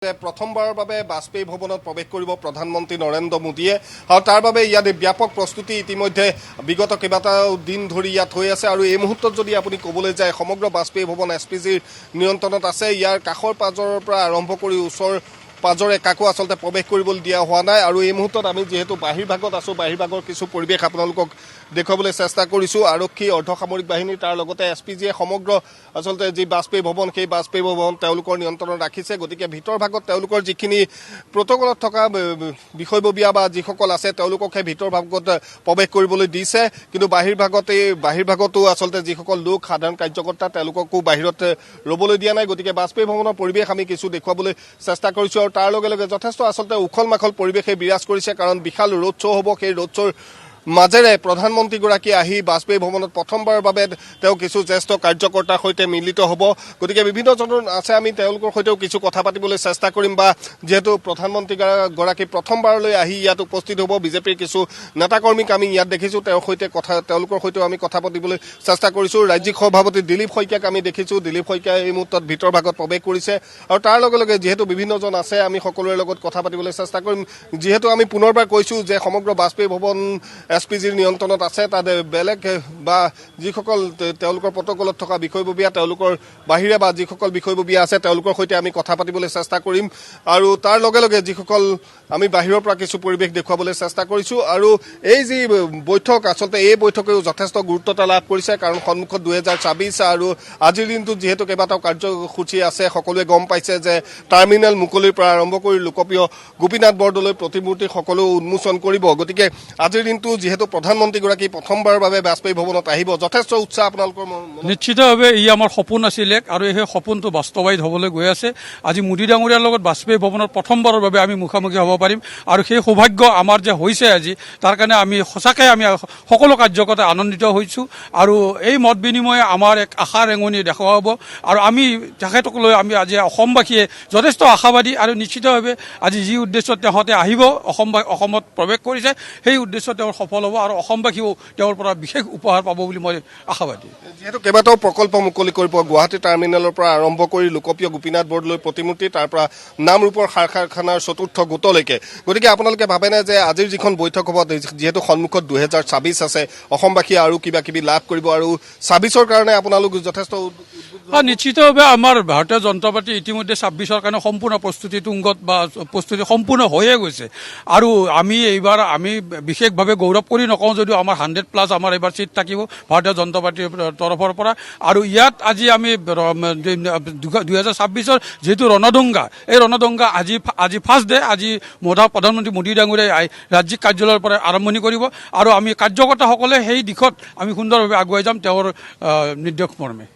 প্ৰথমবাৰৰ বাবে বাজপেয়ী ভৱনত প্ৰৱেশ কৰিব প্ৰধানমন্ত্ৰী নৰেন্দ্ৰ মোদীয়ে আৰু তাৰ বাবে ইয়াত ব্যাপক প্ৰস্তুতি ইতিমধ্যে বিগত কেইবাটাও দিন ধৰি ইয়াত হৈ আছে আৰু এই মুহূৰ্তত যদি আপুনি ক'বলৈ যায় সমগ্ৰ বাজপেয়ী ভৱন এছপিজিৰ নিয়ন্ত্ৰণত আছে। ইয়াৰ কাষৰ পাজৰৰ পৰা আৰম্ভ কৰি ওচৰ পাজৰে কাকো আচলতে প্ৰৱেশ কৰিবলৈ দিয়া হোৱা নাই আৰু এই মুহূৰ্তত আমি যিহেতু বাহিৰভাগত আছোঁ, বাহিৰভাগৰ কিছু পৰিৱেশ আপোনালোকক দেখুৱাবলৈ চেষ্টা কৰিছোঁ। আৰক্ষী অৰ্ধসামৰিক বাহিনী তাৰ লগতে এছপিজিয়ে সমগ্ৰ আচলতে যি বাজপেয়ী ভৱন সেই বাজপেয়ী ভৱন তেওঁলোকৰ নিয়ন্ত্ৰণত ৰাখিছে। গতিকে ভিতৰ ভাগত তেওঁলোকৰ যিখিনি প্ৰট'কলত থকা বিষয়ববীয়া বা যিসকল আছে তেওঁলোককহে ভিতৰ ভাগত প্ৰৱেশ কৰিবলৈ দিছে, কিন্তু বাহিৰভাগতো আচলতে যিসকল লোক সাধাৰণ কাৰ্যকৰ্তা তেওঁলোককো বাহিৰত ৰ'বলৈ দিয়া নাই। গতিকে বাজপেয়ী ভৱনৰ পৰিৱেশ আমি কিছু দেখুৱাবলৈ চেষ্টা কৰিছোঁ আৰু তাৰ লগে লগে যথেষ্ট আচলতে উখল মাখল পৰিৱেশে বিৰাজ কৰিছে, কাৰণ বিশাল ৰোড শ্ব' হ'ব। সেই ৰোড শ্ব'ৰ মাজেৰে প্ৰধানমন্ত্ৰীগৰাকী আহি বাজপেয়ী ভৱনত প্ৰথমবাৰৰ বাবে তেওঁ কিছু জ্যেষ্ঠ কাৰ্যকৰ্তাৰ সৈতে মিলিত হ'ব। গতিকে বিভিন্নজন আছে, আমি তেওঁলোকৰ সৈতেও কিছু কথা পাতিবলৈ চেষ্টা কৰিম। বা যিহেতু প্ৰধানমন্ত্ৰীগৰাকী প্ৰথমবাৰলৈ আহি ইয়াত উপস্থিত হ'ব, বিজেপিৰ কিছু নেতাকৰ্মীক আমি ইয়াত দেখিছোঁ, তেওঁলোকৰ সৈতেও আমি কথা পাতিবলৈ চেষ্টা কৰিছোঁ। ৰাজ্যিক সভাপতি দিলীপ শইকীয়াক আমি দেখিছোঁ, দিলীপ শইকীয়াই এই মুহূৰ্তত ভিতৰ ভাগত প্ৰৱেশ কৰিছে আৰু তাৰ লগে লগে যিহেতু বিভিন্নজন আছে আমি সকলোৰে লগত কথা পাতিবলৈ চেষ্টা কৰিম। যিহেতু আমি পুনৰবাৰ কৈছোঁ যে সমগ্ৰ বাজপেয়ী ভৱন এছপিজিৰ নিয়ন্ত্ৰণত আছে, তাত বেলেগ বা যিসকল তেওঁলোকৰ প্ৰট'কলত থকা বিষয়ববীয়া তেওঁলোকৰ বাহিৰে বা যিসকল বিষয়ববীয়া আছে তেওঁলোকৰ সৈতে আমি কথা পাতিবলৈ চেষ্টা কৰিম আৰু তাৰ লগে লগে যিসকল আমি বাহিৰৰ পৰা কিছু পৰিৱেশ দেখুৱাবলৈ চেষ্টা কৰিছোঁ। আৰু এই যি বৈঠক আচলতে এই বৈঠকেও যথেষ্ট গুৰুত্বতা লাভ কৰিছে, কাৰণ সন্মুখত 2026 আৰু আজিৰ দিনটোত যিহেতু কেইবাটাও কাৰ্যসূচী আছে। সকলোৱে গম পাইছে যে টাৰ্মিনেল মুকলিৰ পৰা আৰম্ভ কৰি লোকপ্ৰিয় গোপীনাথ বৰদলৈ প্ৰতিমূৰ্তি সকলো উন্মোচন কৰিব। গতিকে আজিৰ দিনটো যিহেতু প্ৰধানমন্ত্ৰীগৰাকী প্ৰথমবাৰৰ বাবে বাজপেয়ী ভৱনত আহিব, যথেষ্ট উৎসাহ আপোনালোকৰ নিশ্চিতভাৱে ই আমাৰ সপোন আছিলে আৰু সেই সপোনটো বাস্তৱায়িত হ'বলৈ গৈ আছে। আজি মোদী ডাঙৰীয়াৰ লগত বাজপেয়ী ভৱনত প্ৰথমবাৰৰ বাবে আমি মুখামুখি হ'ব পাৰিম আৰু সেই সৌভাগ্য আমাৰ যে হৈছে আজি, তাৰ কাৰণে আমি সঁচাকৈ আমি সকলো কাৰ্যকৰ্তাই আনন্দিত হৈছোঁ আৰু এই মত বিনিময়ে আমাৰ এক আশা ৰেঙনি দেখুৱাব আৰু আমি তেখেতসকলৈ আমি আজি অসমবাসীয়ে যথেষ্ট আশাবাদী আৰু নিশ্চিতভাৱে আজি যি উদ্দেশ্যত তেওঁলোকে আহিব অসমত প্ৰৱেশ কৰিছে সেই উদ্দেশ্য তেওঁৰ সফল হ'ব আৰু অসমবাসীও তেওঁৰ পৰা বিশেষ উপহাৰ পাব বুলি মই আশাবাদী। যিহেতু কেইবাটাও প্ৰকল্প মুকলি কৰিব, গুৱাহাটী টাৰ্মিনেলৰ পৰা আৰম্ভ কৰি লোকপ্ৰিয় গোপীনাথ বৰদলৈ প্ৰতিমূৰ্তি, তাৰ পৰা নামৰূপৰ সাৰ কাৰখানাৰ চতুৰ্থ গোটলৈকে। গতিকে আপোনালোকে ভাবেনে যে আজিৰ যিখন বৈঠক হ'ব, যিহেতু সন্মুখত 2026 আছে, অসমবাসীয়ে আৰু কিবা কিবি লাভ কৰিব আৰু 26ৰ কাৰণে আপোনালোক যথেষ্ট নিশ্চিতভাৱে আমাৰ ভাৰতীয় জনতা পাৰ্টি ইতিমধ্যে 26ৰ কাৰণে সম্পূৰ্ণ প্ৰস্তুতি তুংগত বা প্ৰস্তুতি সম্পূৰ্ণ হৈয়ে গৈছে আৰু এইবাৰ আমি বিশেষভাৱে গৌৰৱ কৰি নকওঁ যদিও আমাৰ 100+ আমাৰ এইবাৰ ছিট থাকিব ভাৰতীয় জনতা পাৰ্টিৰ তৰফৰ পৰা। আৰু ইয়াত আজি আমি 2026ৰ যিহেতু ৰণদংগা, এই ৰণদংগা আজি ফাৰ্ষ্ট ডে। আজি প্ৰধানমন্ত্ৰী মোদী ডাঙৰীয়াই ৰাজ্যিক কাৰ্যালয়ৰ পৰা আৰম্ভণি কৰিব আৰু আমি কাৰ্যকৰ্তাসকলে সেই দিশত আমি সুন্দৰভাৱে আগুৱাই যাম তেওঁৰ নিৰ্দেশ মৰ্মে।